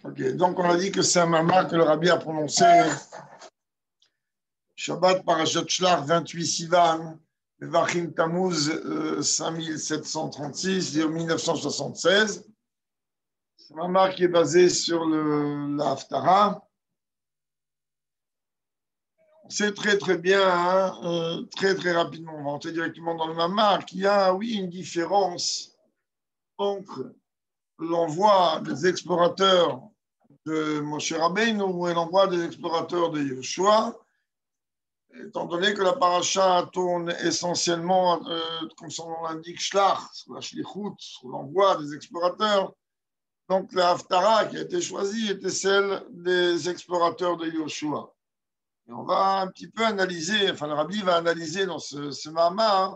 Ok, donc on a dit que c'est un mamar que le rabbi a prononcé Shabbat Parashat Shlach 28 Sivan, Vachim Tammuz 5736, 1976. C'est un mamar qui est basé sur la Haftara. C'est très très bien, hein, très très rapidement, on va entrer directement dans le mamar, qu'il y a, oui, une différence entre l'envoi des explorateurs de Moshe Rabbeinu et l'envoi des explorateurs de Yehoshua, étant donné que la paracha tourne essentiellement, comme son nom l'indique, Shlach, sur la Shlichut, sur l'envoi des explorateurs. Donc la Haftara qui a été choisie était celle des explorateurs de Yehoshua. Et on va un petit peu analyser, enfin le Rabbi va analyser dans ce Mahama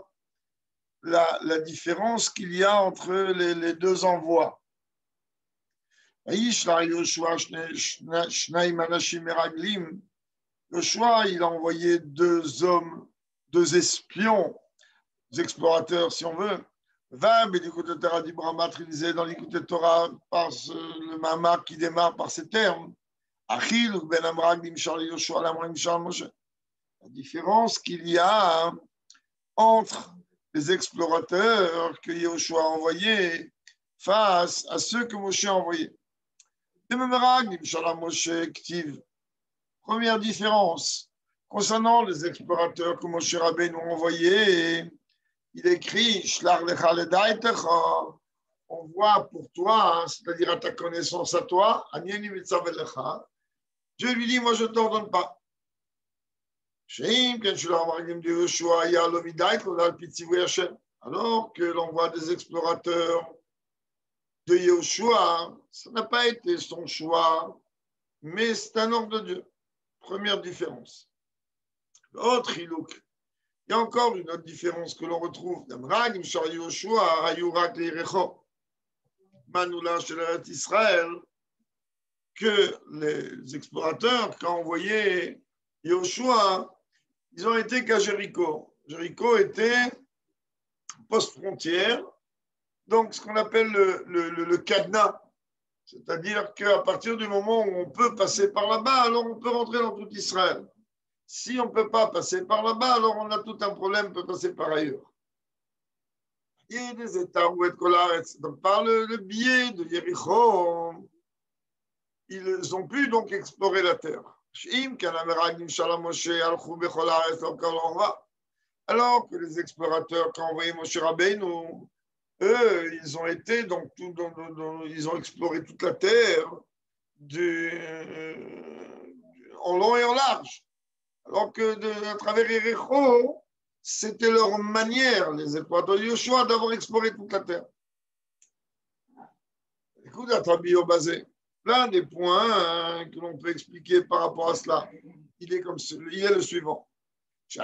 la différence qu'il y a entre les deux envois. Yoshua, il a envoyé deux hommes, deux espions, deux explorateurs, si on veut. Va, mais l'écoute de Torah d'Ibrahim, matrilisé dans l'écoute de Torah par le mamar qui démarre par ces termes. Achil, ben Amrak, Dimshal, Yoshua, Lamram, Dimshal, Moshe. La différence qu'il y a entre les explorateurs que Yoshua a envoyés face à ceux que Moshe a envoyés. Première différence, concernant les explorateurs que Moshe Rabbeinu a envoyés, il écrit on voit pour toi, hein, c'est-à-dire à ta connaissance à toi, Dieu lui dit, moi je ne t'ordonne pas. Alors que l'envoi des explorateurs de Yehoshua, ça n'a pas été son choix, mais c'est un ordre de Dieu. Première différence. L'autre ilouk. Il y a encore une autre différence que l'on retrouve. Que les explorateurs, quand envoyé Yehoshua, ils ont été qu'à Jéricho. Jéricho était post-frontière, donc ce qu'on appelle le cadenas. C'est-à-dire qu'à partir du moment où on peut passer par là-bas, alors on peut rentrer dans tout Israël. Si on ne peut pas passer par là-bas, alors on a tout un problème, on peut passer par ailleurs. Il y a des États où être Kolaretz. Donc par le biais de Jéricho, ils ont pu donc explorer la terre. Alors que les explorateurs qui ont envoyé Moshe Rabbeinu, eux, ils ont été donc ils ont exploré toute la terre en long et en large. Alors que à travers Yericho, c'était leur manière, les explorateurs de Yoshua, d'avoir exploré toute la terre. Écoute, à Tabio basé, plein des points que l'on peut expliquer par rapport à cela. Il est le suivant. C'est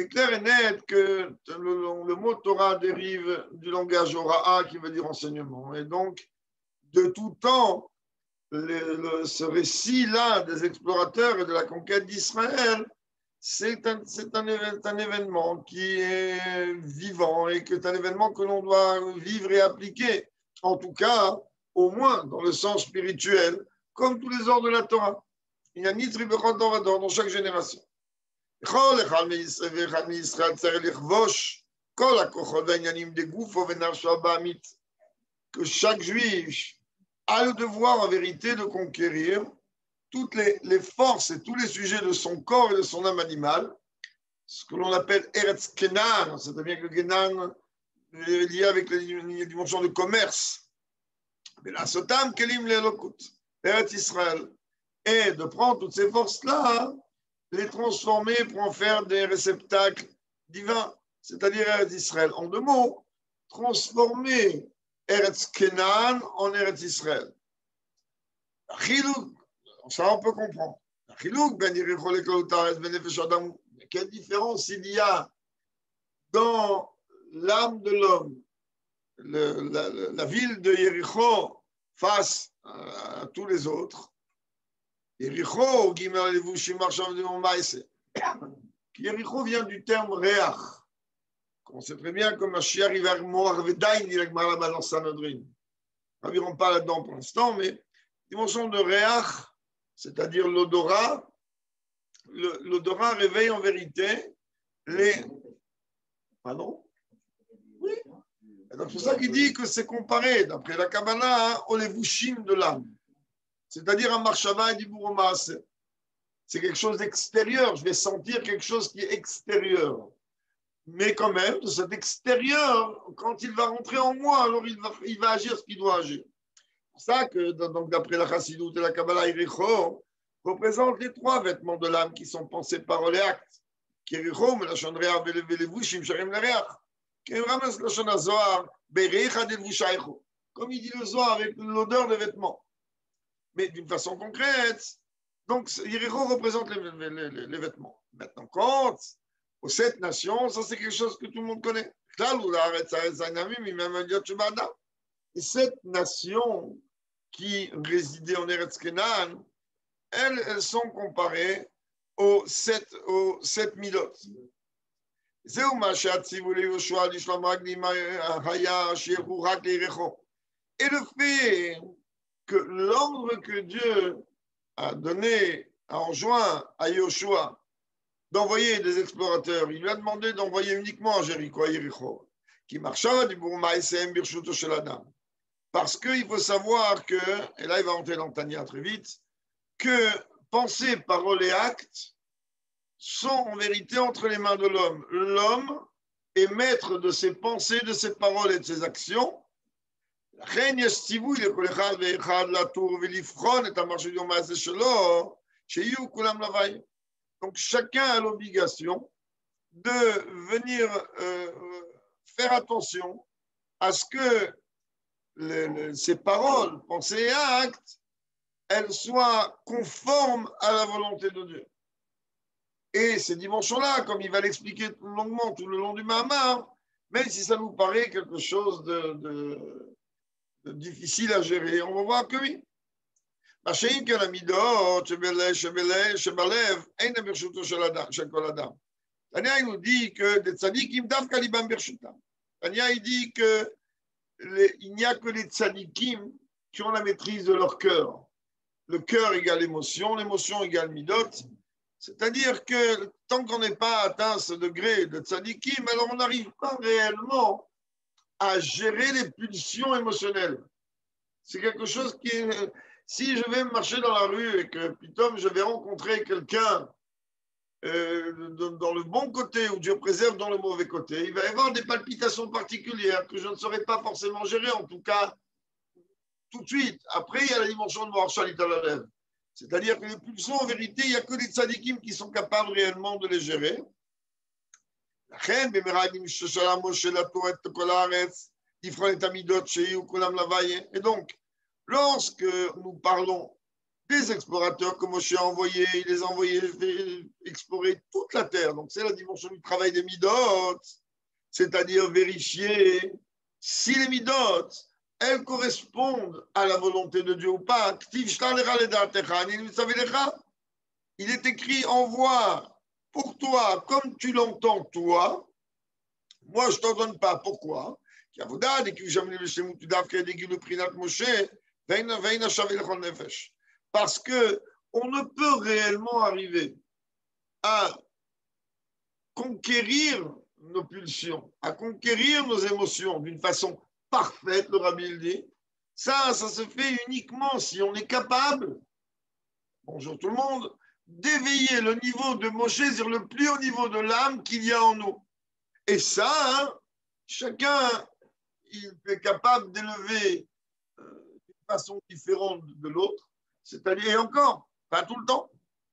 clair et net que le mot Torah dérive du langage Hora'a qui veut dire enseignement. Et donc, de tout temps, ce récit-là des explorateurs et de la conquête d'Israël, c'est un événement qui est vivant et que c'est un événement que l'on doit vivre et appliquer, en tout cas, au moins dans le sens spirituel, comme tous les ordres de la Torah. Il y a Nitri Bechol Dorador dans chaque génération. Que chaque juif a le devoir en vérité de conquérir toutes les forces et tous les sujets de son corps et de son âme animale, ce que l'on appelle Eretz Kenan, c'est-à-dire que le Kenan est lié avec les dimensions de commerce. Mais la Sotam Kelim Lelokut, Eretz Israël, et de prendre toutes ces forces-là, les transformer pour en faire des réceptacles divins, c'est-à-dire Eretz Israël. En deux mots, transformer Eretz Kenan en Eretz Israël. Ça, on peut comprendre. Quelle différence il y a dans l'âme de l'homme, la ville de Jéricho face à tous les autres. Jéricho vient du terme réach. On sait très bien que Mashiach il va mourir Vedaïn, il a là-bas dans Sanhedrin. On ne verra pas là-dedans pour l'instant, mais dimension de Réach, c'est-à-dire l'odorat, l'odorat réveille en vérité les. Pardon? Oui. Donc c'est pour ça qu'il dit que c'est comparé, d'après la Kabbalah, aux levushim de l'âme. C'est-à-dire un marshava et dibour maaseh. C'est quelque chose d'extérieur. Je vais sentir quelque chose qui est extérieur. Mais quand même, de cet extérieur, quand il va rentrer en moi, alors il va agir ce qu'il doit agir. C'est pour ça que, donc, d'après la Chassidut et la Kabbalah, Yericho représente les trois vêtements de l'âme qui sont pensés paroles et actes. Yericho, mais la chandrea, velevushim, sharim l'ereach. Comme il dit le Zohar avec l'odeur des vêtements. Mais d'une façon concrète, donc Yericho représente les vêtements. Maintenant, quand aux 7 nations, ça c'est quelque chose que tout le monde connaît. Les 7 nations qui résidaient en Eretz Kenan, elles sont comparées aux 7 midot. Et le fait que l'ordre que Dieu a donné, a enjoint à Yoshua d'envoyer des explorateurs, il lui a demandé d'envoyer uniquement à Jéricho, à Yericho, qui marcha du Bourmaïsem Birshuto Sheladam. Parce qu'il faut savoir que, et là il va rentrer dans Tania très vite, que pensée, parole et acte sont en vérité entre les mains de l'homme. L'homme est maître de ses pensées, de ses paroles et de ses actions. Donc chacun a l'obligation de venir faire attention à ce que ses paroles, pensées et actes, elles soient conformes à la volonté de Dieu. Et ces dimensions-là, comme il va l'expliquer longuement tout le long du Mahamar, même si ça nous paraît quelque chose de difficile à gérer, on va voir que oui. Tania, il nous dit que des tzadikim davka libam bershutam. Tania, il dit que il n'y a que les tzadikim qui ont la maîtrise de leur cœur. Le cœur égale émotion, l'émotion égale midot. C'est-à-dire que tant qu'on n'est pas atteint ce degré de tzadikim, alors on n'arrive pas réellement à gérer les pulsions émotionnelles. C'est quelque chose qui est... Si je vais marcher dans la rue et que putain, je vais rencontrer quelqu'un dans le bon côté ou Dieu préserve dans le mauvais côté, il va y avoir des palpitations particulières que je ne saurais pas forcément gérer, en tout cas tout de suite. Après, il y a la dimension de Moar Shalit al Alev. C'est-à-dire que les pulsions, en vérité, il n'y a que les tzadikim qui sont capables réellement de les gérer. Et donc, lorsque nous parlons des explorateurs que Moshe a envoyés, il les a envoyés explorer toute la terre. Donc, c'est la dimension du travail des midot, c'est-à-dire vérifier si les midot, elles correspondent à la volonté de Dieu ou pas. Il est écrit envoie pour toi comme tu l'entends toi. Moi, je ne t'en donne pas. Pourquoi? Parce qu'on ne peut réellement arriver à conquérir nos pulsions, à conquérir nos émotions d'une façon parfaite, le Rabbi le dit. Ça se fait uniquement si on est capable, bonjour tout le monde, d'éveiller le niveau de Moshe sur le plus haut niveau de l'âme qu'il y a en nous. Et ça, hein, chacun il est capable d'élever d'une façon différente de l'autre, c'est-à-dire, et encore, pas tout le temps.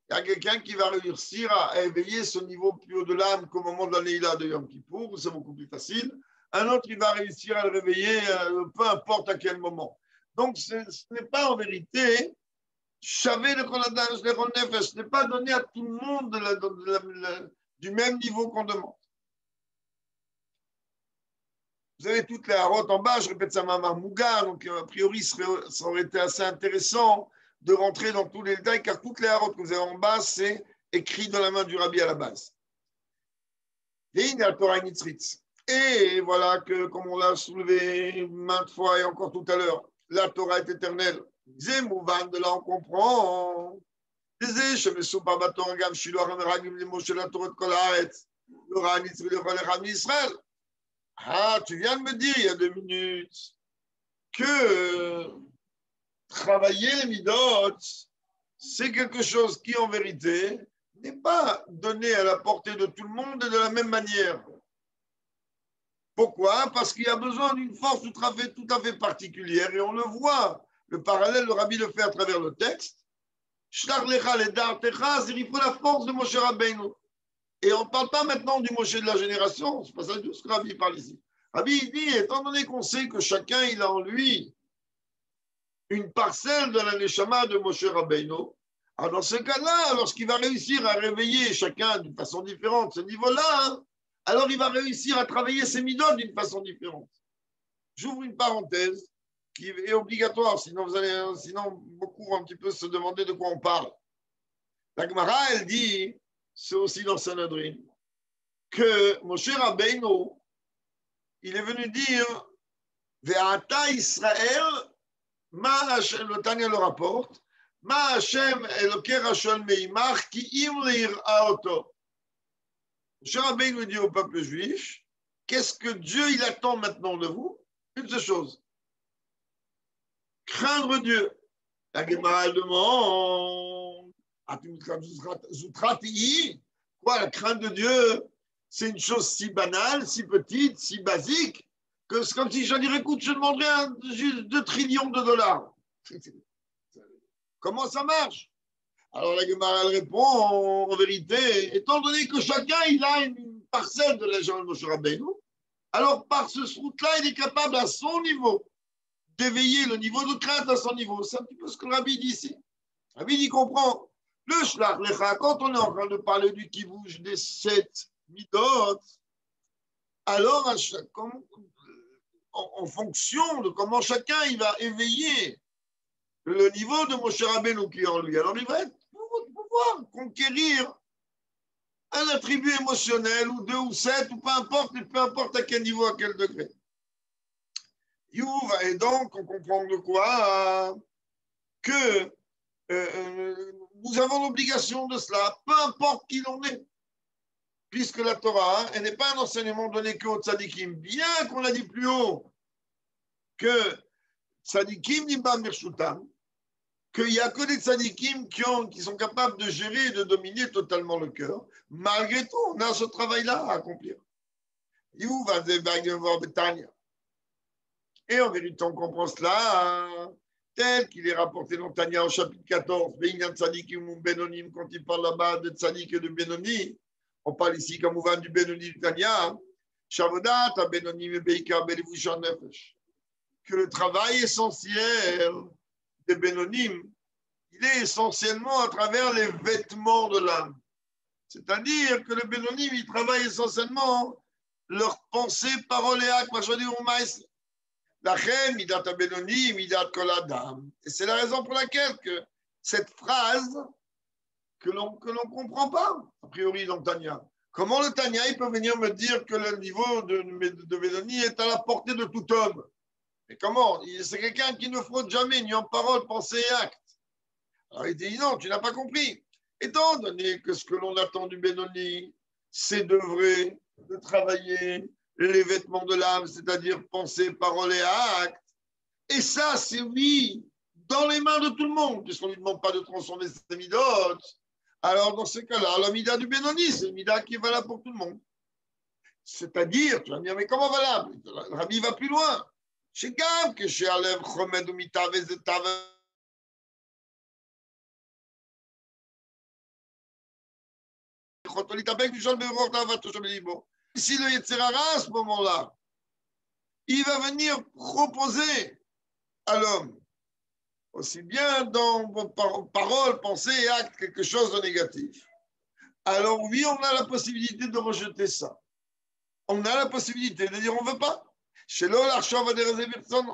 Il y a quelqu'un qui va réussir à éveiller ce niveau plus haut de l'âme qu'au moment de la Neila de Yom Kippour, c'est beaucoup plus facile. Un autre, il va réussir à le réveiller, peu importe à quel moment. Donc, ce n'est pas en vérité, ce n'est pas donné à tout le monde du même niveau qu'on demande. Vous avez toutes les harotes en bas, je répète ça, Mamar Mouga, donc a priori, ça aurait été assez intéressant de rentrer dans tous les détails, car toutes les harotes que vous avez en bas, c'est écrit dans la main du Rabbi à la base. Et voilà que, comme on l'a soulevé maintes fois et encore tout à l'heure, la Torah est éternelle. Zemouvan, de là on comprend. Ah, tu viens de me dire il y a 2 minutes que travailler les midot, c'est quelque chose qui, en vérité, n'est pas donné à la portée de tout le monde et de la même manière. Pourquoi? Parce qu'il y a besoin d'une force tout à fait particulière et on le voit. Le parallèle, le Rabbi le fait à travers le texte. Shlach lecha ledar techa, il faut la force de Moshe Rabbeinu. Et on ne parle pas maintenant du Moshe de la génération, c'est pas ça du tout ce que Rabbi parle ici. Rabbi il dit, étant donné qu'on sait que chacun il a en lui une parcelle de la Neshama de Moshe Rabbeinu, alors dans ce cas-là, lorsqu'il va réussir à réveiller chacun d'une façon différente ce niveau-là, hein, alors il va réussir à travailler ses midot d'une façon différente. J'ouvre une parenthèse qui est obligatoire, sinon beaucoup vont un petit peu se demander de quoi on parle. La Gemara, elle dit, c'est aussi dans Sanhedrin, que Moshe Rabbeinu, il est venu dire Ve'ata Israël, ma Hashem, le Tanya le rapporte, ma Hashem Eloker Hashem Meimach, ki im leir'a oto. Moshe Rabbeinu dit au peuple juif, qu'est-ce que Dieu il attend maintenant de vous? Une seule chose, craindre Dieu. La Gemara demande, quoi, la crainte de Dieu, c'est une chose si banale, si petite, si basique, que c'est comme si je dirais, écoute, je demanderais juste 2 trillions de dollars. Comment ça marche? Alors la Gemara elle répond, en vérité, étant donné que chacun il a une parcelle de la légende de Moshe Rabbeinu, alors par ce route-là, il est capable à son niveau d'éveiller le niveau de crainte à son niveau. C'est un petit peu ce que le Rabbi dit ici. Le Rabbi il comprend. Le shlach lecha, quand on est en train de parler du kibouche des 7 midot, alors en fonction de comment chacun il va éveiller le niveau de Moshe Rabbeinu qui est en lui, alors il va pouvoir conquérir un attribut émotionnel ou 2 ou 7 ou peu importe à quel niveau, à quel degré. Et donc on comprend de quoi que nous avons l'obligation de cela, peu importe qui l'on est, puisque la Torah, elle n'est pas un enseignement donné qu'aux tzadikim, bien qu'on l'a dit plus haut, que tzadikim nibam mirshutam, qu'il n'y a que des tzadikim qui sont capables de gérer et de dominer totalement le cœur. Malgré tout, on a ce travail-là à accomplir. Et en vérité, on comprend cela tel qu'il est rapporté dans Tanya au chapitre 14, quand il parle là-bas de tzadik et de Benoni, on parle ici comme on du Benoni du Tanya, que le travail essentiel des Benonim, il est essentiellement à travers les vêtements de l'âme. C'est-à-dire que le Benonim, il travaille essentiellement leurs pensées, paroles et actes. La reine, midat Benonim, midat kol adam. Et c'est la raison pour laquelle que cette phrase que l'on comprend pas, a priori dans Tanya. Comment le Tanya, il peut venir me dire que le niveau de Benonim est à la portée de tout homme? Mais comment? C'est quelqu'un qui ne fraude jamais, ni en parole, pensée et acte. Alors il dit non, tu n'as pas compris. Étant donné que ce que l'on attend du Benoni, c'est d'œuvrer, de travailler les vêtements de l'âme, c'est-à-dire pensée, parole et acte. Et ça, c'est oui, dans les mains de tout le monde, puisqu'on ne lui demande pas de transformer ses midotes. Alors dans ce cas-là, la mida du Benoni, c'est une mida qui est valable pour tout le monde. C'est-à-dire, tu vas me dire, mais comment valable? Le Rabbi va plus loin. Chez Gav, que chez Alev, Chomed ou Mitav et Zetav. Si le Yetzirara, à ce moment-là, il va venir proposer à l'homme, aussi bien dans vos paroles, pensées et actes, quelque chose de négatif. Alors oui, on a la possibilité de rejeter ça. On a la possibilité de dire on ne veut pas. Chez l'eau, l'argent va déraser personne.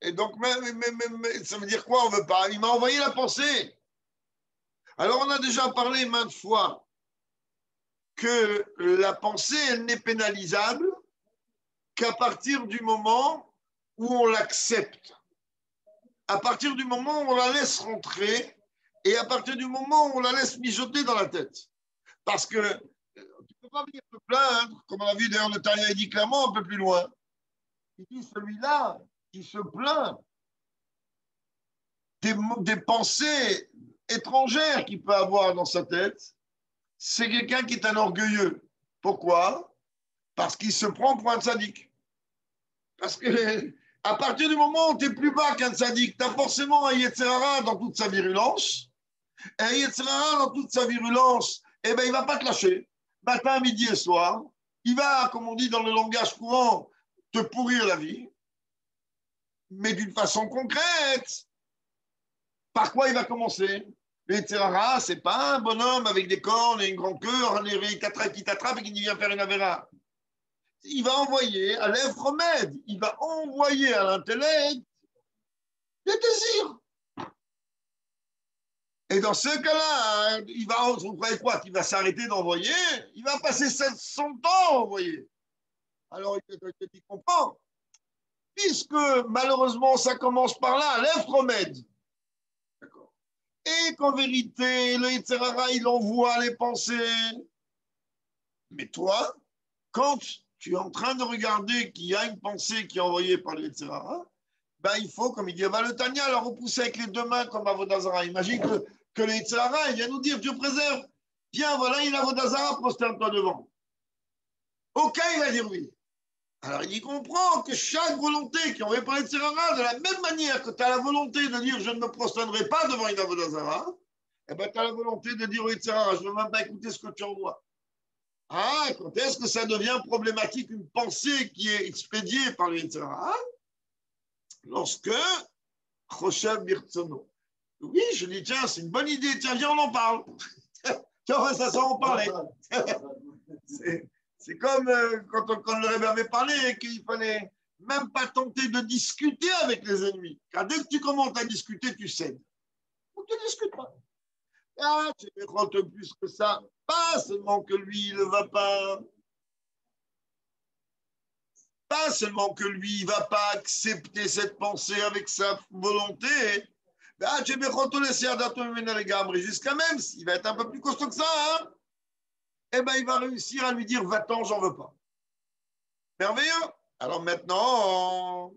Et donc, ça veut dire quoi on ne veut pas? Il m'a envoyé la pensée. Alors, on a déjà parlé maintes fois que la pensée, elle n'est pénalisable qu'à partir du moment où on l'accepte, à partir du moment où on la laisse rentrer et à partir du moment où on la laisse mijoter dans la tête. Parce que tu ne peux pas venir te plaindre, comme on a vu d'ailleurs le Tanya dit clairement un peu plus loin. Il dit celui-là qui se plaint des pensées étrangères qu'il peut avoir dans sa tête, c'est quelqu'un qui est un orgueilleux. Pourquoi? Parce qu'il se prend pour un sadique. Parce que à partir du moment où tu es plus bas qu'un sadique, tu as forcément un Yetzirara dans toute sa virulence. Et un Yetzirara dans toute sa virulence, eh ben, il ne va pas te lâcher. Matin, midi et soir. Il va, comme on dit dans le langage courant, te pourrir la vie. Mais d'une façon concrète. Par quoi il va commencer? Le Yetzirara, ce n'est pas un bonhomme avec des cornes et une grande queue, qui t'attrape et qui vient faire une avéra. Il va envoyer à l'Evromède, il va envoyer à l'intellect des désirs. Et dans ce cas-là, il va, vous croyez quoi? Qu'il va s'arrêter d'envoyer? Il va passer son temps à envoyer. Alors, il comprend. Puisque, malheureusement, ça commence par là, l'Evromède. D'accord. Et qu'en vérité, le Yetzirara, il envoie les pensées. Mais toi, quand tu es en train de regarder qu'il y a une pensée qui est envoyée par le Yetzirara, ben il faut, comme il dit, le Tanya, la repousser avec les deux mains comme Avodazara. Imagine que le Yetzirara, il vient nous dire, Dieu préserve, viens, voilà, il a Avodazara, prosterne-toi devant. Ok, il va dire oui. Alors il comprend que chaque volonté qui est envoyée par le Yetzirara, de la même manière que tu as la volonté de dire, je ne me prosternerai pas devant une Avodazara, eh ben tu as la volonté de dire au Yetzirara, je ne veux même pas écouter ce que tu envoies. Ah, quand est-ce que ça devient problématique, une pensée qui est expédiée par le Yetzirara? Lorsque Choshev Birtsono. Oui, je dis, tiens, c'est une bonne idée, tiens, viens, on en parle. Tiens, on va s'asseoir, en parler. C'est comme quand le Rebbe avait parlé qu'il fallait même pas tenter de discuter avec les ennemis. Car dès que tu commences à discuter, tu cèdes. Donc, tu ne discutes pas. Ah, tu me plus que ça. Pas seulement que lui, il ne va pas. Pas seulement que lui, il ne va pas accepter cette pensée avec sa volonté. Jusqu'à même, s'il va être un peu plus costaud que ça, hein, eh ben, il va réussir à lui dire, va-t'en, j'en veux pas. Merveilleux. Alors maintenant,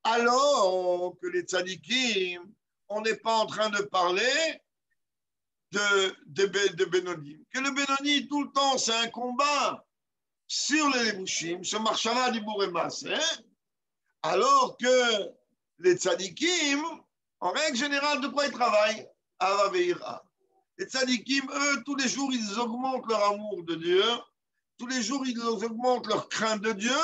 alors que les tzadikim, on n'est pas en train de parler de Benoni. Que le Benoni, tout le temps, c'est un combat sur les Levushim, ce marchara du Bourremas, hein? Alors que les tzadikim, en règle générale, de quoi ils travaillent? Avaveira. Les tzadikim, eux, tous les jours, ils augmentent leur amour de Dieu. Tous les jours, ils augmentent leur crainte de Dieu.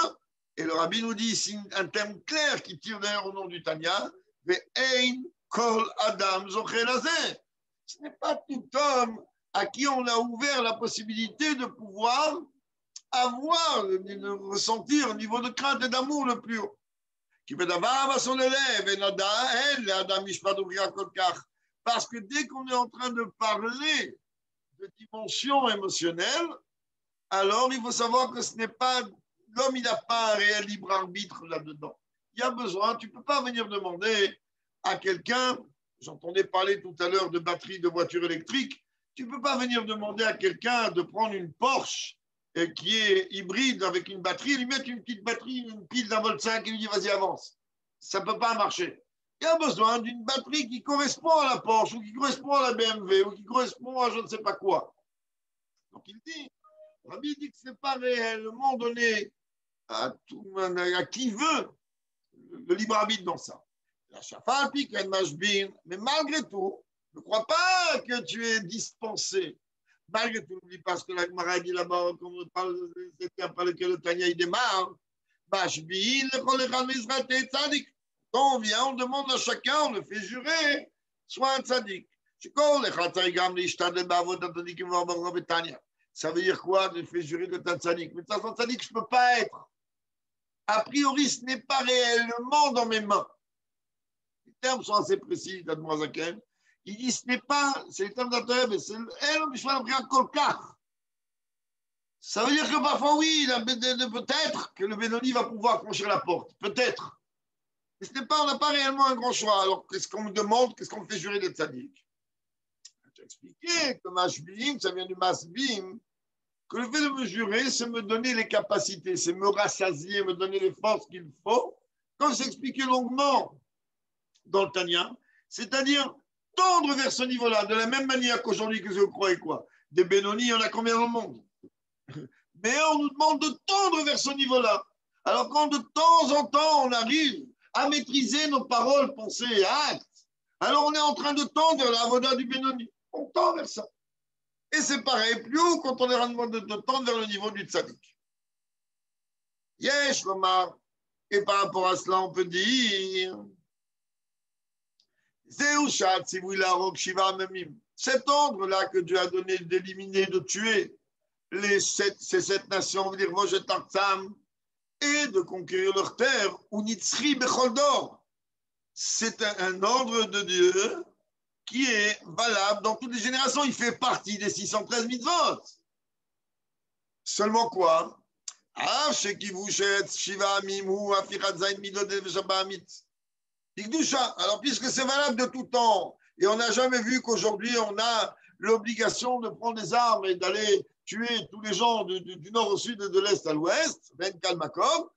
Et le rabbi nous dit ici un terme clair qui tire d'ailleurs au nom du Tanya. Ve'ein kol adam zochelazeh. Ce n'est pas tout homme à qui on a ouvert la possibilité de pouvoir avoir, de ressentir un niveau de crainte et d'amour le plus haut. Parce que dès qu'on est en train de parler de dimension émotionnelle, alors il faut savoir que ce n'est pas, l'homme, il n'a pas un réel libre arbitre là-dedans. Il y a besoin, tu ne peux pas venir demander à quelqu'un, j'entendais parler tout à l'heure de batterie de voiture électrique, tu ne peux pas venir demander à quelqu'un de prendre une Porsche qui est hybride avec une batterie, lui mettre une petite batterie, une pile d'un volt 5 et lui dire vas-y avance. Ça ne peut pas marcher. Il y a besoin d'une batterie qui correspond à la Porsche ou qui correspond à la BMW ou qui correspond à je ne sais pas quoi. Donc il dit, Rabbi dit que ce n'est pas réellement donné à qui veut le libre arbitre dans ça. La chafa pique mais malgré tout, ne crois pas que tu es dispensé. Malgré tout, n'oublie pas ce que la Gemara dit là-bas, comme on parle, c'est après lequel le Tanya il démarre. Quand on vient, on demande à chacun, on le fait jurer, soit un tzaddik. Ça veut dire quoi de faire jurer de un tzaddik? Mais de un tzaddik, je ne peux pas être. A priori, ce n'est pas réellement dans mes mains. Les termes sont assez précis, d'Admoazaken. Il dit ce n'est pas, c'est les termes d'Atorah, mais c'est l'homme qui choisit un kolkar. Ça veut dire que parfois, oui, peut-être que le Benoni va pouvoir franchir la porte. Peut-être. Mais on n'a pas réellement un grand choix. Alors, qu'est-ce qu'on me demande? Qu'est-ce qu'on me fait jurer d'être sadique? Tu as expliqué que Mashbim, ça vient du Masbim, que le fait de me jurer, c'est me donner les capacités, c'est me rassasier, me donner les forces qu'il faut, comme c'est expliqué longuement dans le Tania, c'est-à-dire tendre vers ce niveau-là, de la même manière qu'aujourd'hui, que vous croyez quoi? Des Benoni, il y en a combien dans le monde? Mais on nous demande de tendre vers ce niveau-là. Alors quand de temps en temps, on arrive à maîtriser nos paroles, pensées et actes, alors on est en train de tendre vers la voda du Benoni. On tend vers ça. Et c'est pareil, plus haut quand on est demandé de tendre vers le niveau du tzaddik. Yesh, Lomar. Et par rapport à cela, on peut dire cet ordre-là que Dieu a donné d'éliminer, de tuer ces 7 nations, on veut dire Moshe Tartsam, et de conquérir leur terre, ou Nitzri Becholdor. C'est un ordre de Dieu qui est valable dans toutes les générations. Il fait partie des 613 mitzvot. Seulement quoi? Alors, puisque c'est valable de tout temps, et on n'a jamais vu qu'aujourd'hui, on a l'obligation de prendre des armes et d'aller tuer tous les gens du nord au sud et de l'est à l'ouest, Ben Kalmakom,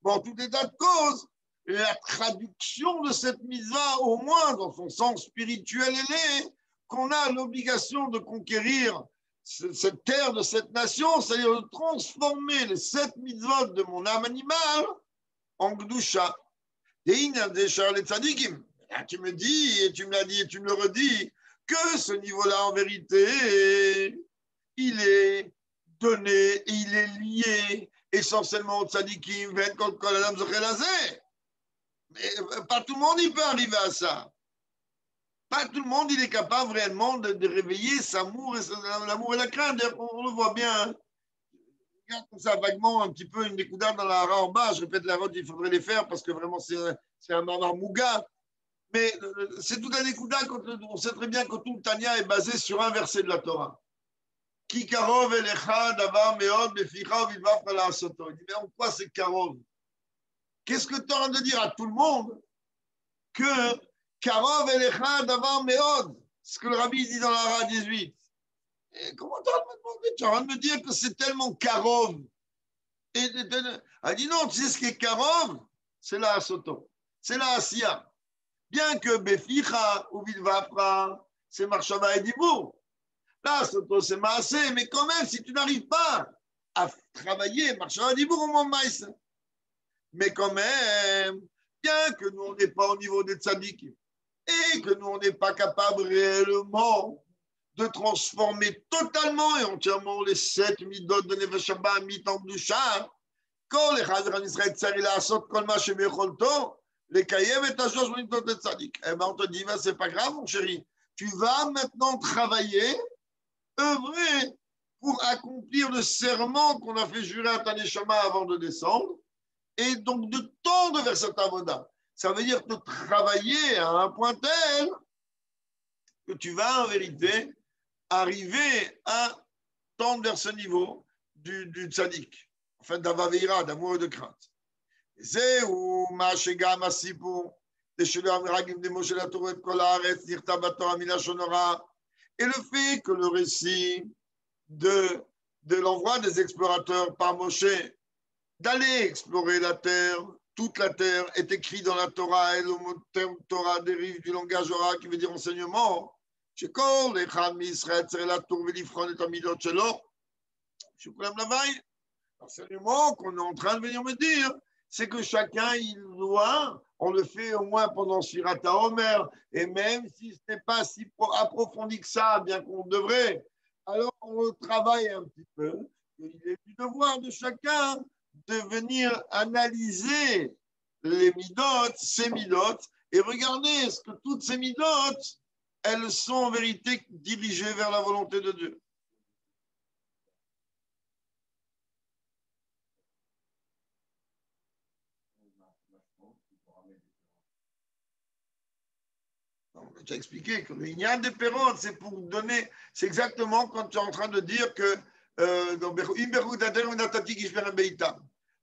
bon, tout état de cause, la traduction de cette mitzvah, au moins dans son sens spirituel, elle est qu'on a l'obligation de conquérir cette terre de cette nation, c'est-à-dire de transformer les 7 mitzvot de mon âme animale en Gdusha. Et tu me dis, et tu me l'as dit, et tu me le redis, que ce niveau-là, en vérité, il est donné, et il est lié essentiellement au tzadikim, mais pas tout le monde il peut arriver à ça. Pas tout le monde il est capable réellement de réveiller l'amour et la crainte. On le voit bien. Regarde comme ça vaguement un petit peu une découdade dans la hara en bas. Je répète la route, il faudrait les faire parce que vraiment c'est un mamar mouga. Mais c'est toute la découdade. On sait très bien que tout le Tania est basé sur un verset de la Torah. Ki karov elecha davar meod beficha uvilvav la soto. Il dit mais en quoi c'est karov? Qu'est-ce que tu es en train de dire à tout le monde que karov elecha davar meod, ce que le rabbi dit dans la hara 18? Et comment tu es en train de me dire que c'est tellement karov? Elle dit non, tu sais ce qui est karov? C'est la soto. C'est la asiya. Bien que beficha ou vilvafra, c'est marshava et dibour. Là, c'est maasé, mais quand même, si tu n'arrives pas à travailler, marshava dibour au moment maïs. Mais quand même, bien que nous, on n'est pas au niveau des tzadikim et que nous, on n'est pas capable réellement de transformer totalement et entièrement les 7 midot de Nefesh Habba, mitan Kedusha, כל אחד ואחד מישראל צריך לעשות כל מה שביכולתו, לקיים את 300 מידות לצדיק. Eh ben, on te dit, ben, c'est pas grave, mon chéri. Tu vas maintenant travailler, œuvrer pour accomplir le serment qu'on a fait jurer à ta neshama avant de descendre, et donc de tendre vers cet avoda. Ça veut dire de travailler à un point tel que tu vas en vérité arriver à tendre vers ce niveau du tzaddik. En fait, d'avaveira, d'amour et de crainte. C'est où Mashegam Asipo, et le fait que le récit de l'envoi des explorateurs par Moshe d'aller explorer la terre, toute la terre, est écrit dans la Torah, et le mot Torah dérive du langage Torah qui veut dire enseignement. L'enseignement qu'on est en train de venir me dire, c'est que chacun, il doit, on le fait au moins pendant Sirata Omer, et même si ce n'est pas si approfondi que ça, bien qu'on devrait, alors on travaille un petit peu. Il est du devoir de chacun de venir analyser les midotes, ces midotes, et regarder est-ce que toutes ces midotes, elles sont en vérité dirigées vers la volonté de Dieu. Tu as expliqué que le Inyan des Pérotes, c'est pour donner, c'est exactement quand tu es en train de dire que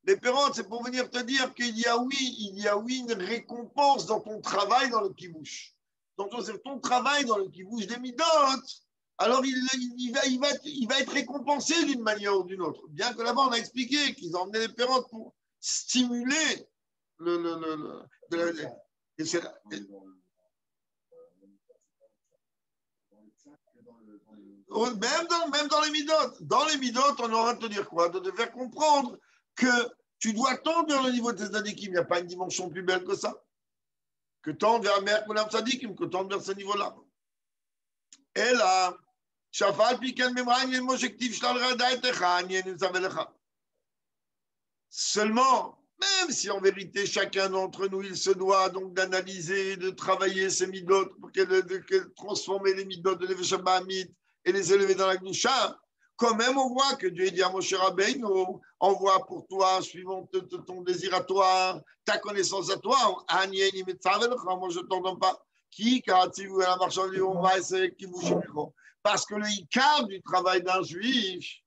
Les pérotes, c'est pour venir te dire qu'il y a oui une récompense dans ton travail dans le kibouche. Donc, ton travail dans le kibouche des midot, alors il va être récompensé d'une manière ou d'une autre. Bien que là-bas, on a expliqué qu'ils ont emmené les pérotes pour stimuler même dans les midotes. Dans les midotes, on aura de te dire quoi? De te faire comprendre que tu dois tendre vers le niveau de tes tzadikim. Il n'y a pas une dimension plus belle que ça. Que tendre vers Mer Kulam tzadikim, que tendre vers ce niveau-là. Et là, Shafal Piken Memran, il y a un objectif, seulement, même si en vérité, chacun d'entre nous, il se doit donc d'analyser, de travailler ces midotes pour transformer les midotes de l'Eveshabahamit et les élever dans la Gdusha, quand même on voit que Dieu dit à Moshe Rabbeinu, envoie pour toi, suivant ton désir à toi, ta connaissance à toi, moi je ne t'en donne pas. Parce que le Ikar du travail d'un juif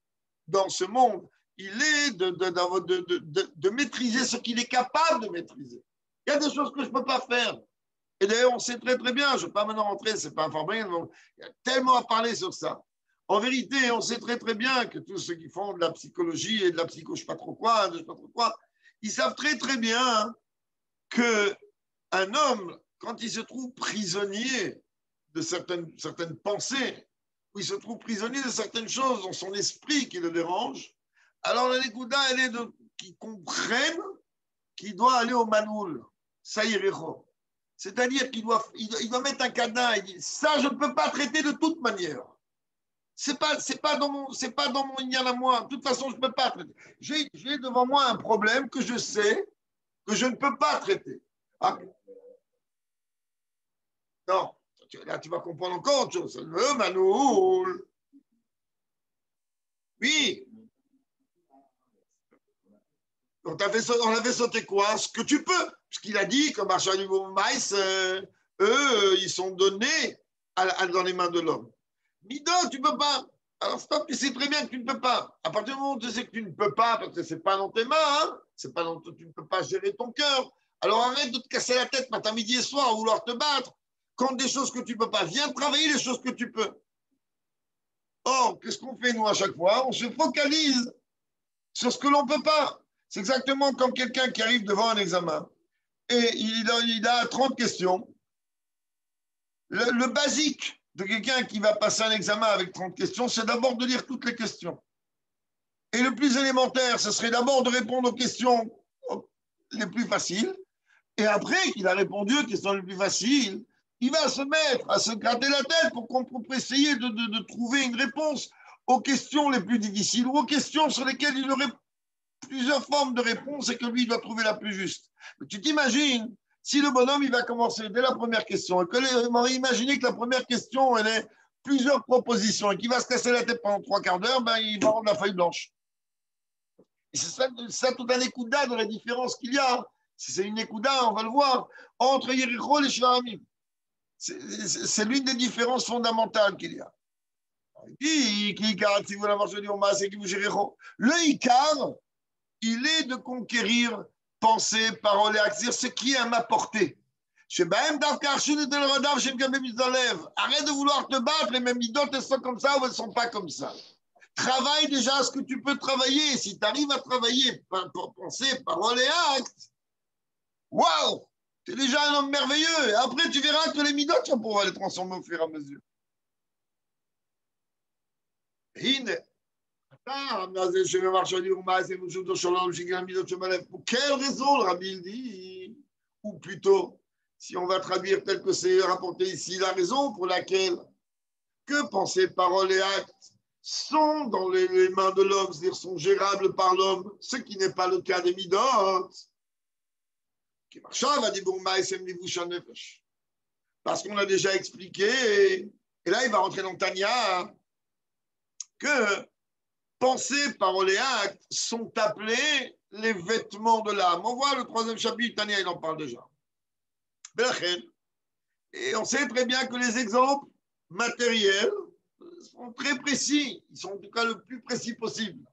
dans ce monde, il est de maîtriser ce qu'il est capable de maîtriser. Il y a des choses que je ne peux pas faire. Et d'ailleurs, on sait très très bien, je ne vais pas maintenant rentrer, ce n'est pas un Fabien, il y a tellement à parler sur ça. En vérité, on sait très très bien que tous ceux qui font de la psychologie et de la psycho, je ne sais pas trop quoi, ils savent très très bien qu'un homme, quand il se trouve prisonnier de certaines pensées, ou il se trouve prisonnier de certaines choses dans son esprit qui le dérange, alors la Nekuda, elle est qu'il comprenne qu'il doit aller au Manoul, Saïrecho. C'est-à-dire qu'il doit mettre un cadenas et dire ça, je ne peux pas traiter de toute manière. C'est pas dans mon ignan à moi. De toute façon, je ne peux pas traiter. J'ai devant moi un problème que je sais que je ne peux pas traiter. Ah. Non, là, tu vas comprendre encore autre chose. Le Manoul. Oui. On avait sauté quoi? Ce que tu peux. Ce qu'il a dit, comme Marshall du Maïs, eux, ils sont donnés dans les mains de l'homme. Mido, tu ne peux pas. Alors, stop, tu sais très bien que tu ne peux pas. À partir du moment où tu sais que tu ne peux pas, parce que ce n'est pas dans tes mains, hein, tu ne peux pas gérer ton cœur. Alors, arrête de te casser la tête matin, midi et soir, à vouloir te battre contre des choses que tu ne peux pas. Viens travailler les choses que tu peux. Or, qu'est-ce qu'on fait, nous, à chaque fois? On se focalise sur ce que l'on ne peut pas. C'est exactement comme quelqu'un qui arrive devant un examen et il a 30 questions. Le basique de quelqu'un qui va passer un examen avec 30 questions, c'est d'abord de lire toutes les questions. Et le plus élémentaire, ce serait d'abord de répondre aux questions les plus faciles. Et après qu'il a répondu aux questions les plus faciles, il va se mettre à se gratter la tête pour essayer de trouver une réponse aux questions les plus difficiles ou aux questions sur lesquelles il aurait plusieurs formes de réponses et que lui, il doit trouver la plus juste. Mais tu t'imagines, si le bonhomme, il va commencer dès la première question, et que on va imaginer que la première question, elle est plusieurs propositions, et qu'il va se casser la tête pendant 3/4 d'heure, ben, il va rendre la feuille blanche. Et c'est ça tout un écouda de la différence qu'il y a. Si c'est une écouda, on va le voir, entre Yericho et Shvaramim. C'est l'une des différences fondamentales qu'il y a. Le Icar, il est de conquérir pensée, parole et acte, ce qui est à ma portée. Arrête de vouloir te battre, les mêmes idoles, elles sont comme ça ou elles ne sont pas comme ça. Travaille déjà ce que tu peux travailler. Si tu arrives à travailler par pensée, parole et acte, waouh, tu es déjà un homme merveilleux. Et après, tu verras que les midot, tu vas pouvoir les transformer au fur et à mesure. Pour quelle raison le Rabbi dit? Ou plutôt, si on va traduire tel que c'est rapporté ici, la raison pour laquelle que pensées, paroles et actes sont dans les mains de l'homme, c'est-à-dire sont gérables par l'homme, ce qui n'est pas le cas des midot. Parce qu'on a déjà expliqué, et là il va rentrer dans Tania, que pensées, paroles et actes sont appelés les vêtements de l'âme. On voit le 3e chapitre, Tania, il en parle déjà. Et on sait très bien que les exemples matériels, sont très précis. Ils sont en tout cas le plus précis possible.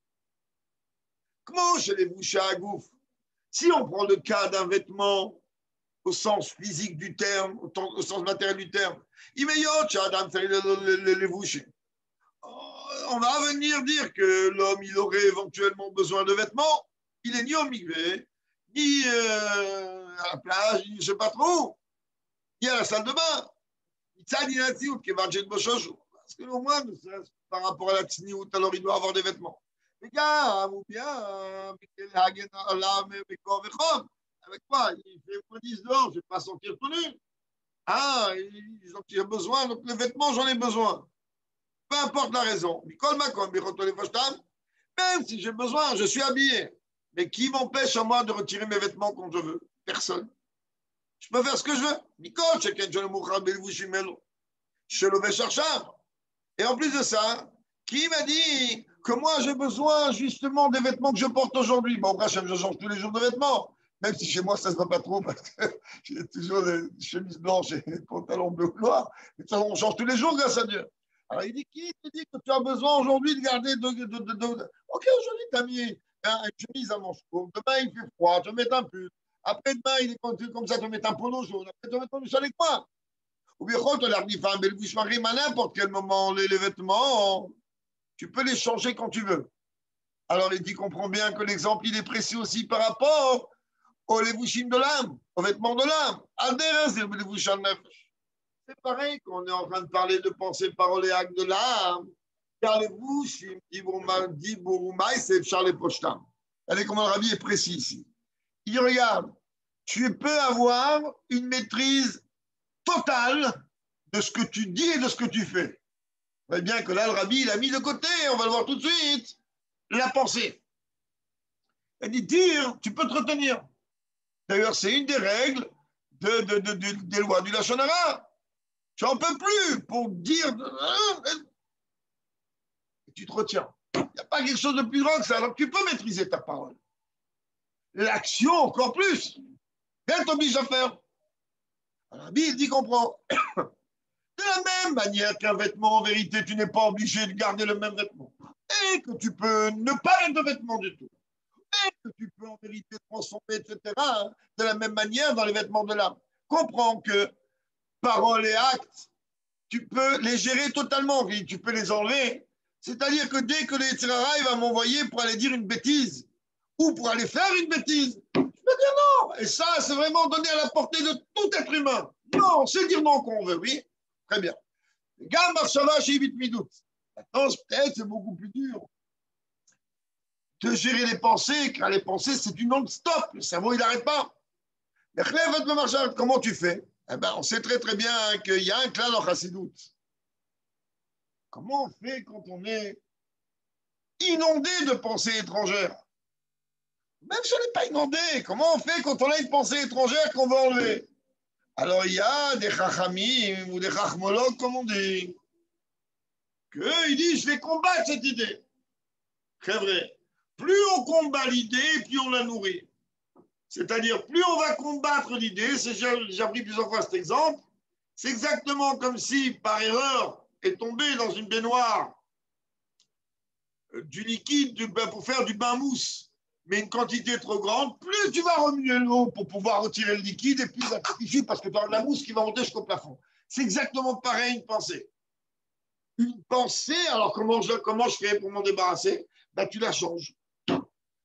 Comment chez les bouchers à gouffre? Si on prend le cas d'un vêtement au sens physique du terme, au sens matériel du terme, les bouchers. On va venir dire que l'homme, il aurait éventuellement besoin de vêtements. Il est ni au migvé, ni à la plage, ni je ne sais pas trop, ni à la salle de bain. Parce que au moins, par rapport à la tsniout, alors il doit avoir des vêtements. Les gars, ou bien, avec quoi? Il fait moins 10 dehors, je ne vais pas sentir tout nu. Ah, ils ont besoin, donc les vêtements, j'en ai besoin. Peu importe la raison. Même si j'ai besoin, je suis habillé. Mais qui m'empêche à moi de retirer mes vêtements quand je veux? Personne. Je peux faire ce que je veux. Et en plus de ça, qui m'a dit que moi j'ai besoin justement des vêtements que je porte aujourd'hui? Bon, bref, je change tous les jours de vêtements. Même si chez moi, ça ne se voit pas trop parce que j'ai toujours des chemises blanches et des pantalons bleus ou noirs. Mais ça, on change tous les jours grâce à Dieu. Alors il dit, qui te dit que tu as besoin aujourd'hui de garder Ok, aujourd'hui, tu as mis une chemise à manches courtes. Demain, il fait froid, tu vas mettre un pull. Après, demain, il est comme ça, tu vas mettre un polo jaune. Après, tu vas mettre un chemise avec moi. Ou bien, quand on a dit, à n'importe quel moment, les vêtements, tu peux les changer quand tu veux. Alors, il dit, comprend bien que l'exemple, il est précis aussi par rapport aux levushim de l'âme, aux vêtements de l'âme. C'est pareil qu'on est en train de parler de pensée, parole et acte de l'âme. Car les levushim, c'est Charles Pochtam. Allez, comment le rabbi est précis ici. Il regarde, tu peux avoir une maîtrise totale de ce que tu dis et de ce que tu fais. Vous voyez bien que là, le rabbi, il a mis de côté, on va le voir tout de suite, la pensée. Il dit, dire, tu peux te retenir. D'ailleurs, c'est une des règles des lois du Lachon Hara. Tu n'en peux plus pour dire. Tu te retiens. Il n'y a pas quelque chose de plus grand que ça. Alors tu peux maîtriser ta parole. L'action, encore plus. Elle t'oblige à faire. Alors, la Bible dit comprend. De la même manière qu'un vêtement, en vérité, tu n'es pas obligé de garder le même vêtement. Et que tu peux ne pas mettre de vêtements du tout. Et que tu peux en vérité transformer, etc. De la même manière dans les vêtements de l'âme. Comprends que paroles et actes, tu peux les gérer totalement. Tu peux les enlever. C'est-à-dire que dès que le Yetzirah va m'envoyer pour aller dire une bêtise ou pour aller faire une bêtise, je peux dire non. Et ça, c'est vraiment donné à la portée de tout être humain. Non, c'est dire non qu'on veut, oui. Très bien. Gam Marshava chez Ibit Midout. Maintenant, peut-être, c'est beaucoup plus dur de gérer les pensées, car les pensées, c'est du non-stop. Le cerveau, il n'arrête pas. Comment tu fais? Eh ben, on sait très très bien qu'il y a un clan en Chassidout. Comment on fait quand on est inondé de pensées étrangères? Même si on n'est pas inondé, comment on fait quand on a une pensée étrangère qu'on veut enlever? Alors il y a des chachamim ou des chachmologues, comme on dit, qu'ils disent, je vais combattre cette idée. Très vrai. Plus on combat l'idée, plus on la nourrit. C'est-à-dire, plus on va combattre l'idée, j'ai appris plusieurs fois cet exemple, c'est exactement comme si, par erreur, est tombé dans une baignoire du liquide pour faire du bain mousse, mais une quantité trop grande, plus tu vas remuer l'eau pour pouvoir retirer le liquide, et plus ça te suffit parce que tu as de la mousse qui va monter jusqu'au plafond. C'est exactement pareil une pensée. Une pensée, alors comment je fais pour m'en débarrasser? Ben, tu la changes.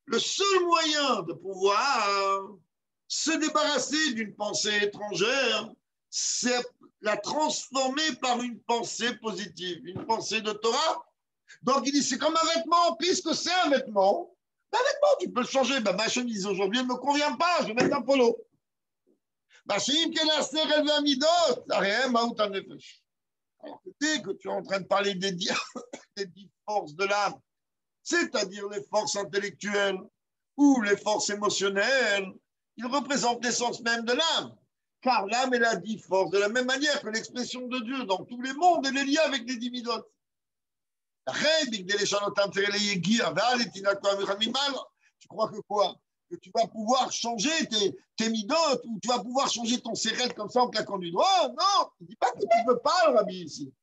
Le seul moyen de pouvoir se débarrasser d'une pensée étrangère, c'est la transformer par une pensée positive, une pensée de Torah. Donc il dit, c'est comme un vêtement, puisque c'est un vêtement, tu peux le changer. Ben, ma chemise aujourd'hui, elle ne me convient pas, je vais mettre un polo. Alors que dès que tu es en train de parler des 10 forces de l'âme, c'est-à-dire les forces intellectuelles ou les forces émotionnelles, ils représentent l'essence même de l'âme. Car l'âme, elle a 10 forces, de la même manière que l'expression de Dieu dans tous les mondes, elle est liée avec les 10 midotes. Tu crois que quoi? Que tu vas pouvoir changer tes midotes ou tu vas pouvoir changer ton sérel comme ça en claquant du doigt? Non, il ne dit pas que tu ne peux pas, le rabbi, ici.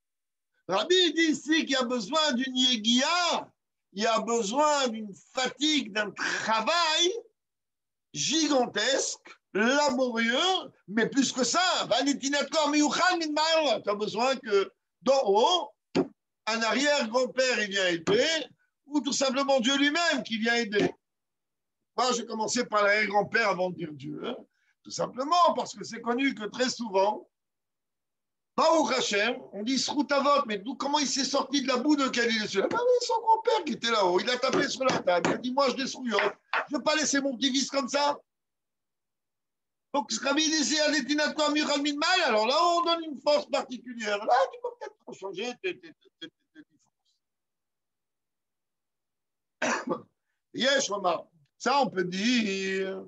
Rabbi dit ici qu'il y a besoin d'une yégia, il y a besoin d'une fatigue, d'un travail gigantesque, laborieux, mais plus que ça, tu as besoin que d'en haut, un arrière-grand-père il vient aider, ou tout simplement Dieu lui-même qui vient aider. Moi, j'ai commencé par l'arrière-grand-père avant de dire Dieu, hein, tout simplement parce que c'est connu que très souvent, Baruch Hashem, on dit Sroutavot, mais comment il s'est sorti de la boue de laquelle il est celui-là? Ben oui, son grand-père qui était là-haut, il a tapé sur la table, il a dit moi je desrouille, je ne vais pas laisser mon petit-fils comme ça. Donc, Rabbi dit, alors là, on donne une force particulière. Là, tu peux peut-être changer tes forces. Yes, remarque. Ça, on peut dire.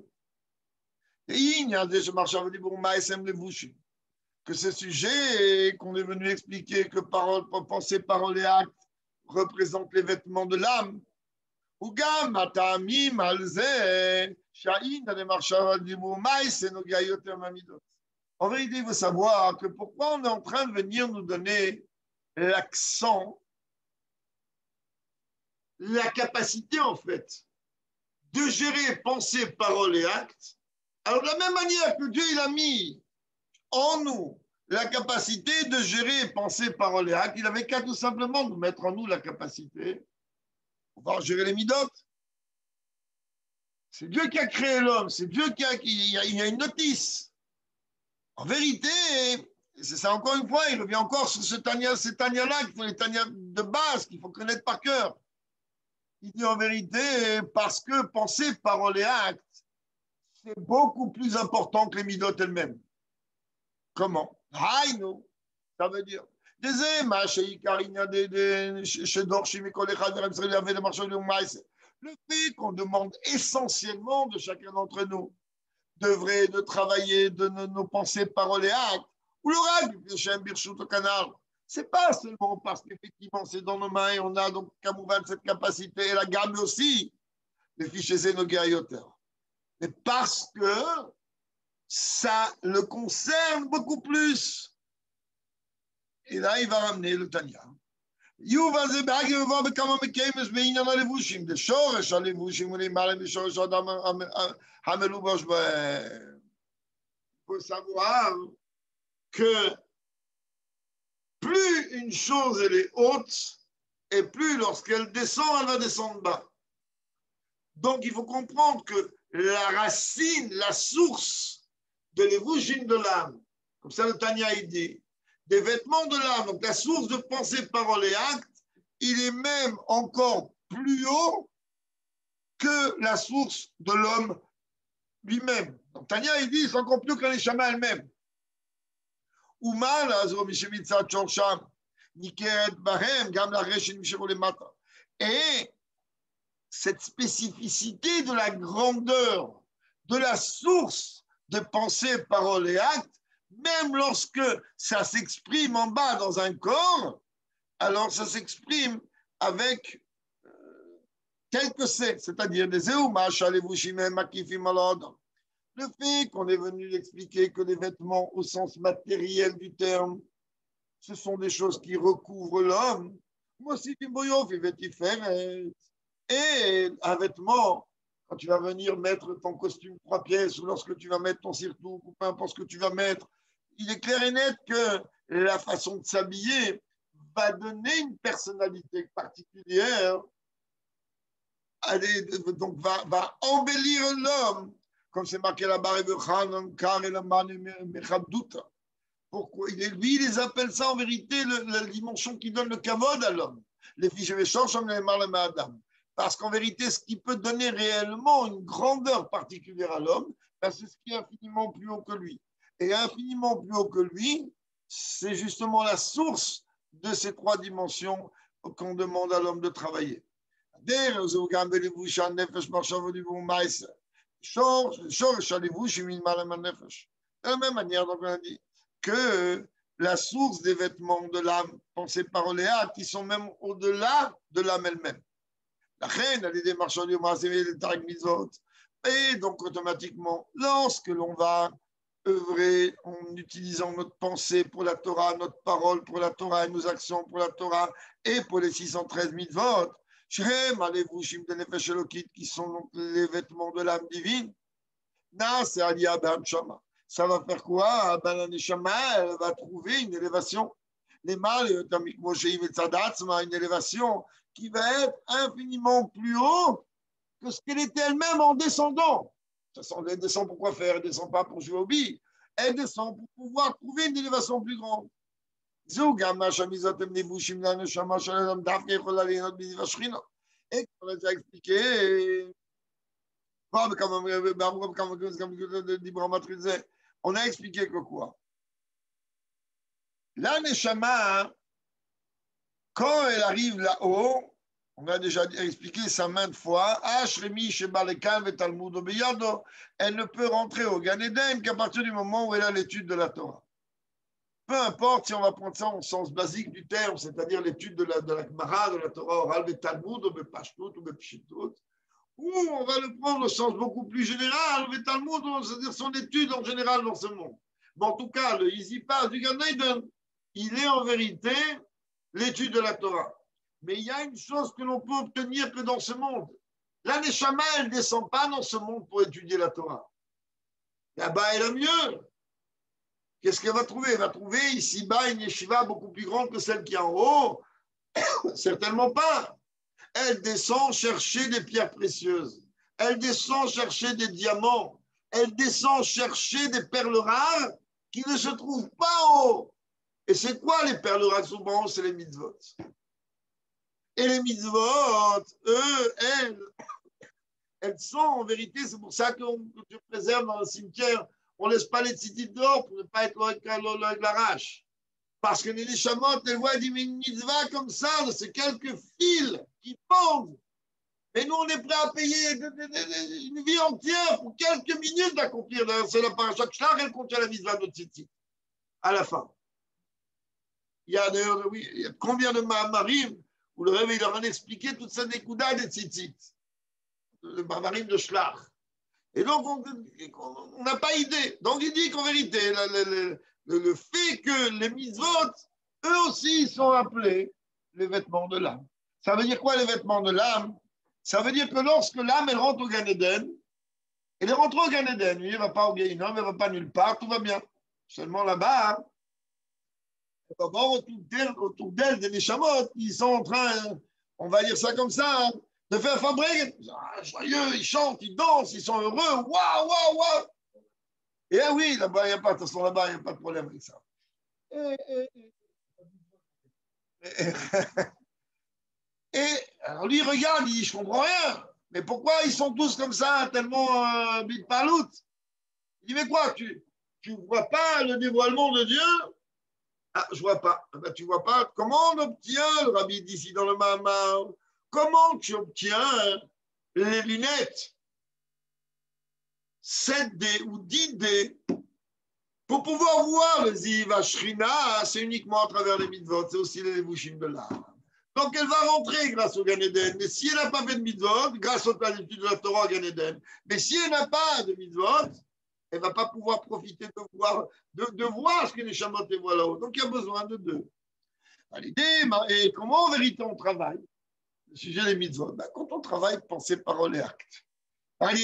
Il y a des marchands qui disent que ce sujet qu'on est venu expliquer que parole, pensée, parole et acte représentent les vêtements de l'âme. Ou gam, atamim, alze, shaïn, dans les marchands du maïs, et nos gaillotes mamidot. En vérité, il faut savoir que pourquoi on est en train de venir nous donner l'accent, la capacité en fait de gérer pensée, parole et acte. Alors de la même manière que Dieu il a mis en nous la capacité de gérer pensée, parole et acte, il avait qu'à tout simplement nous mettre en nous la capacité de pouvoir gérer les midotes. C'est Dieu qui a créé l'homme, c'est Dieu il y a une notice. En vérité, c'est ça encore une fois, il revient encore sur ces tania-là, qui sont les tania de base, qu'il faut connaître par cœur. Il dit en vérité, parce que penser, parole et acte, c'est beaucoup plus important que les midotes elles-mêmes. Comment? Haïno, ça veut dire. Le fait qu'on demande essentiellement de chacun d'entre nous de travailler de nos pensées, paroles et actes, ou l'oracle de Shem Birshut au canal. C'est pas seulement parce qu'effectivement c'est dans nos mains et on a donc Kamouvan cette capacité et la gamme aussi, les fichiers zénoguerrioteurs, mais parce que ça le concerne beaucoup plus. Et là, il va ramener le Tanya. יובל זה בהגי מבוא בכמה מקיימס בעניין הלבושים, בשורש הלבושים ולמעלה בשורש האדם המלובש בהם. Il faut savoir que plus une chose elle est haute, et plus lorsqu'elle descend, elle va descendre bas. Donc il faut comprendre que la racine, la source de l'évouchim de l'âme, comme ça le Tanya il dit, des vêtements de l'âme, donc la source de pensée, parole et acte, il est même encore plus haut que la source de l'homme lui-même. Donc Tanya, il dit, c'est encore plus que les chamas elles-mêmes. Et cette spécificité de la grandeur, de la source de pensée, parole et acte, même lorsque ça s'exprime en bas dans un corps, alors ça s'exprime avec tel que c'est-à-dire des éoumash, le fait qu'on est venu expliquer que les vêtements au sens matériel du terme, ce sont des choses qui recouvrent l'homme. Moi aussi, et un vêtement, quand tu vas venir mettre ton costume 3 pièces ou lorsque tu vas mettre ton surtout, ou peu importe ce que tu vas mettre, il est clair et net que la façon de s'habiller va donner une personnalité particulière, donc va embellir l'homme, comme c'est marqué là-bas, pourquoi lui, il les appelle ça en vérité la dimension qui donne le kavod à l'homme. Les fiches parce qu'en vérité, ce qui peut donner réellement une grandeur particulière à l'homme, ben, c'est ce qui est infiniment plus haut que lui. Et infiniment plus haut que lui, c'est justement la source de ces 3 dimensions qu'on demande à l'homme de travailler. De la même manière, donc on a dit que la source des vêtements de l'âme, pensée, parole et acte, qui sont même au-delà de l'âme elle-même. La reine, elle est des marchands du et donc automatiquement, lorsque l'on va œuvrer en utilisant notre pensée pour la Torah, notre parole pour la Torah et nos actions pour la Torah et pour les 613 mitzvot, Shrem, Alevushim de Nefesh Elokit, qui sont donc les vêtements de l'âme divine, Na, c'est Aliyah Ben Shama. Ça va faire quoi? Ben Neshama, elle va trouver une élévation. Les mâles, une élévation qui va être infiniment plus haut que ce qu'elle était elle-même en descendant. Elle descend pour quoi faire? Elle ne descend pas pour jouer au billes. Elle descend pour pouvoir trouver une élévation plus grande. Et on a déjà expliqué, on a expliqué que quoi? La Neshama, quand elle arrive là-haut, on a déjà expliqué ça maintes fois, elle ne peut rentrer au Gan Eden qu'à partir du moment où elle a l'étude de la Torah. Peu importe si on va prendre ça en sens basique du terme, c'est-à-dire l'étude de la Gemara, de la Torah orale, de Talmud, ou de Pashtut, ou de Pshitut, ou on va le prendre au sens beaucoup plus général, le Talmud, c'est-à-dire son étude en général dans ce monde. Bon, en tout cas, le Easy Pass du Gan Eden, il est en vérité l'étude de la Torah. Mais il y a une chose que l'on peut obtenir que dans ce monde. La Neshama, elle ne descend pas dans ce monde pour étudier la Torah. Là-bas, elle a mieux. Qu'est-ce qu'elle va trouver? Elle va trouver ici-bas une yeshiva beaucoup plus grande que celle qui est en haut. Certainement pas. Elle descend chercher des pierres précieuses. Elle descend chercher des diamants. Elle descend chercher des perles rares qui ne se trouvent pas en haut. Et c'est quoi les perles rares qui sont pas en haut? C'est les mitzvot. Et les mitzvot, eux, elles sont en vérité, c'est pour ça que tu préserves dans le cimetière, on ne laisse pas les tzitzit dehors pour ne pas être avec l'arrache. Parce que les neshamot, elles voient une mitzvah comme ça, c'est quelques fils qui pendent. Et nous, on est prêt à payer une vie entière pour quelques minutes d'accomplir. C'est la paracha Shlach, elle contient la mitzvah de tzitzit. À la fin. Il y a d'ailleurs, oui, il y a combien de Mahamarim où le Rebbe, il leur a expliqué toute cette découda des tzitzit. Le Mahamarim de Shlach. Et donc, on n'a pas idée. Donc, il dit qu'en vérité, le fait que les mitzvot, eux aussi, sont appelés les vêtements de l'âme. Ça veut dire quoi, les vêtements de l'âme? Ça veut dire que lorsque l'âme, elle rentre au Gan Eden, elle est rentrée au Gan Eden, elle ne va pas au Gehinnom, elle ne va pas nulle part, tout va bien. Seulement là-bas, hein, on va voir autour d'elle des neshamot qui sont en train, on va dire ça comme ça, hein, de faire fabriquer. Joyeux, ils chantent, ils dansent, ils sont heureux. Waouh, waouh, waouh. Et oui, là-bas, il n'y a pas, de toute façon, là-bas, il n'y a pas de problème avec ça. Et alors lui, il regarde, il dit, je comprends rien. Mais pourquoi ils sont tous comme ça, tellement big palout? Il dit, mais quoi, tu vois pas le dévoilement de Dieu? Ah, je vois pas. Ben, tu vois pas. Comment on obtient, le rabbi dit ici dans le Mahamar, comment tu obtiens les lunettes 7D ou 10D pour pouvoir voir le Ziv Ashrina, c'est uniquement à travers les mitzvot, c'est aussi les levushim de l'âme. Donc elle va rentrer grâce au Gan Eden. Mais si elle n'a pas fait de mitzvot, grâce aux l'étude de la Torah au Gan Eden, mais si elle n'a pas de mitzvot, elle ne va pas pouvoir profiter de voir ce que les chamots voient là-haut. Donc il y a besoin de deux. Et comment en vérité on travaille? Le sujet des mitzvot. Ben, quand on travaille, pensée, parole et acte. Parce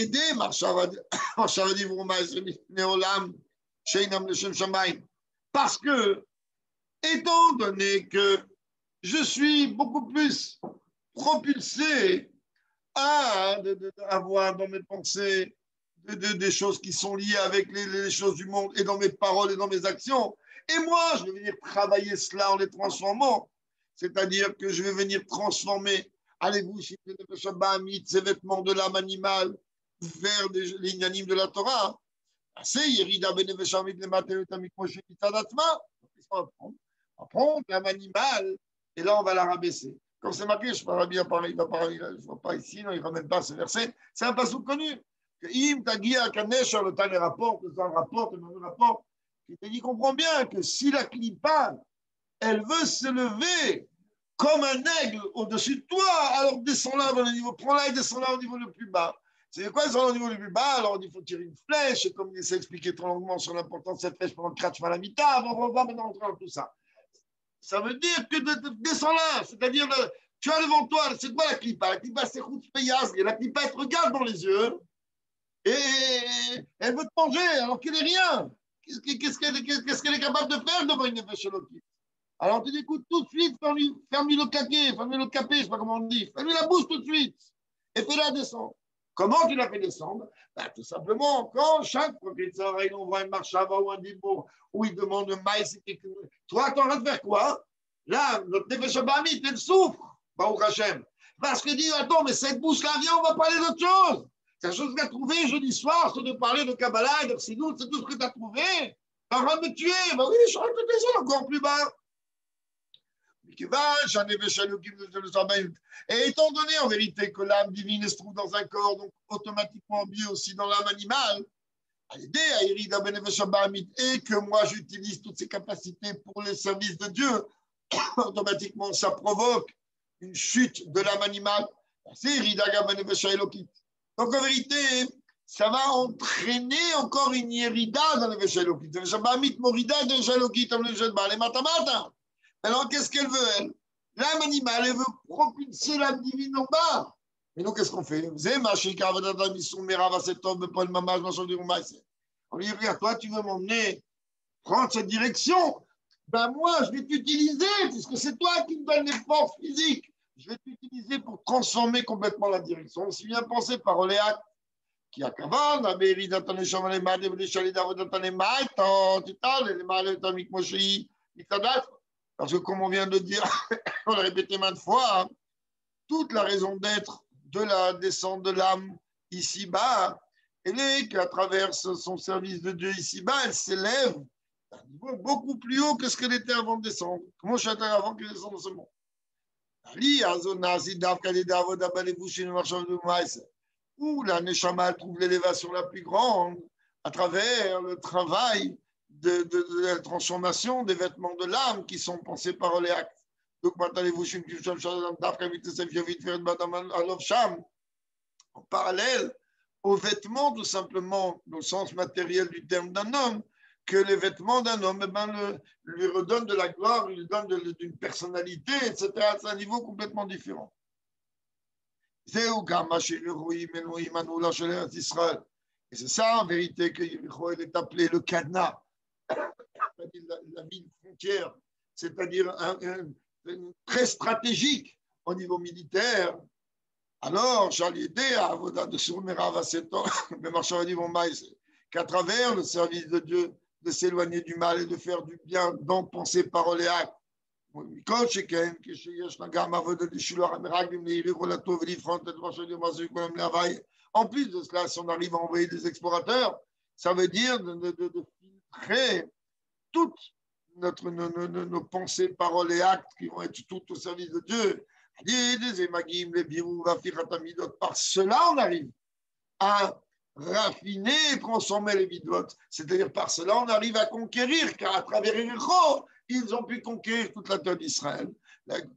que, étant donné que je suis beaucoup plus propulsé à avoir dans mes pensées des choses qui sont liées avec les choses du monde et dans mes paroles et dans mes actions. Et moi, je vais venir travailler cela en les transformant. C'est-à-dire que je vais venir transformer, allez-vous, ces vêtements de l'âme animale vers les inanimes de la Torah. C'est Yerida Beneveshamit le Mathéotamikmoshemitzadatma. On va prendre l'âme animale et là, on va la rabaisser. Comme c'est marqué, je ne vais bien parler, je ne vois pas ici, non, il ne ramène pas ce verset. C'est un passage connu. Im Tagia Kanesh, le Tane rapporte, le Tane rapporte, le rapporte. Il comprend bien que si la clipa, elle veut se lever comme un aigle au-dessus de toi, alors descends là dans le niveau, prends-la et descends là au niveau le plus bas. C'est quoi, ils sont au niveau le plus bas, alors il faut tirer une flèche, et comme il s'est expliqué trop longuement sur l'importance de cette flèche pendant 4 fois la mitad, on va maintenant rentrer dans tout ça. Ça veut dire que descends là, c'est-à-dire, tu as devant toi, c'est quoi la clipa? La clipa, c'est route payaz, et la clipa, elle te regarde dans les yeux, et elle veut te manger, alors qu'il n'est rien. Qu'est-ce qu'elle est capable de faire devant une nefesh elokit? Alors tu écoutes tout de suite, ferme-lui le claquet, ferme-lui le capé, je ne sais pas comment on dit, ferme-lui la bouche tout de suite, et fais-la descendre. Comment tu l'as fait descendre? Ben, tout simplement, quand chaque professeur il envoie un marchava ou un dibo, où il demande un maïs, toi, tu es en train de faire quoi? Là, notre nefesh habamit, elle souffre, Baruch Hashem. Parce qu'il dit, attends, mais cette bouche-là, viens, on va parler d'autre chose. C'est la chose que tu as trouvée jeudi soir, c'est de parler de Kabbalah et de Chassidut, c'est tout ce que tu as trouvé. Tu es en train de me tuer. Ben oui, je rentre descendre encore plus bas. Et étant donné en vérité que l'âme divine se trouve dans un corps, donc automatiquement mieux aussi dans l'âme animale, et que moi j'utilise toutes ces capacités pour le service de Dieu, automatiquement ça provoque une chute de l'âme animale. Donc en vérité, ça va entraîner encore une yerida dans le Veshalokit. Le Shabamit Morida de Veshalokit, comme le jeu de balle. Alors qu'est-ce qu'elle veut, elle? L'âme animale, elle veut propulser l'âme divine en bas. Et nous, qu'est-ce qu'on fait? On lui dit, regarde, toi, tu veux m'emmener prendre cette direction. Ben moi, je vais t'utiliser, puisque c'est toi qui me donnes les forces physiques. Je vais t'utiliser pour transformer complètement la direction. Si bien pensé par Oléac, qui a kavan, Abéri d'Atane Chamale Made, les Chalida d'Atane Maït, les Male d'Amik Moshi, parce que comme on vient de dire, on l'a répété maintes fois, hein, toute la raison d'être de la descente de l'âme ici-bas, elle est qu'à travers son service de Dieu ici-bas, elle s'élève à un niveau beaucoup plus haut que ce qu'elle était avant de descendre. Comment je suis avant qu'elle descende dans ce monde? Où la Neshama trouve l'élévation la plus grande à travers le travail de la transformation des vêtements de l'âme qui sont pensés par les actes. Donc, en parallèle aux vêtements, tout simplement, au sens matériel du terme d'un homme, que les vêtements d'un homme lui redonnent de la gloire, lui donnent d'une personnalité, etc. C'est un niveau complètement différent. Et c'est ça, en vérité, que Yericho est appelé le cadenas, la ville frontière, c'est-à-dire très stratégique au niveau militaire. Alors, j'allais aider à Avoda de Surmerav à 7 ans, mais Marshall dit, bon, qu'à travers le service de Dieu, de s'éloigner du mal et de faire du bien dans pensée, parole et acte. En plus de cela, si on arrive à envoyer des explorateurs, ça veut dire de filtrer toutes nos pensées, paroles et actes qui vont être tout au service de Dieu. Par cela, on arrive à raffiner et transformer les midot. C'est-à-dire par cela, on arrive à conquérir, car à travers Yericho, ils ont pu conquérir toute la terre d'Israël,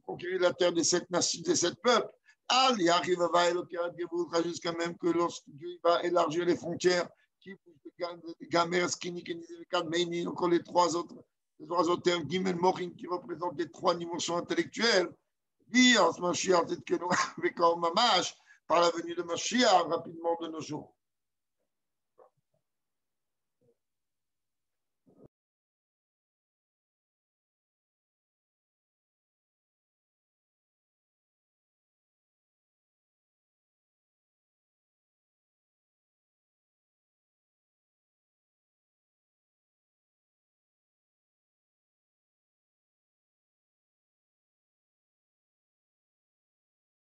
conquérir la terre des 7 nations, des 7 peuples. Jusqu'à même que lorsque Dieu va élargir les frontières, encore les trois autres termes, Gimel Morin, qui représentent les 3 dimensions intellectuelles, par la venue de Mashiach rapidement de nos jours.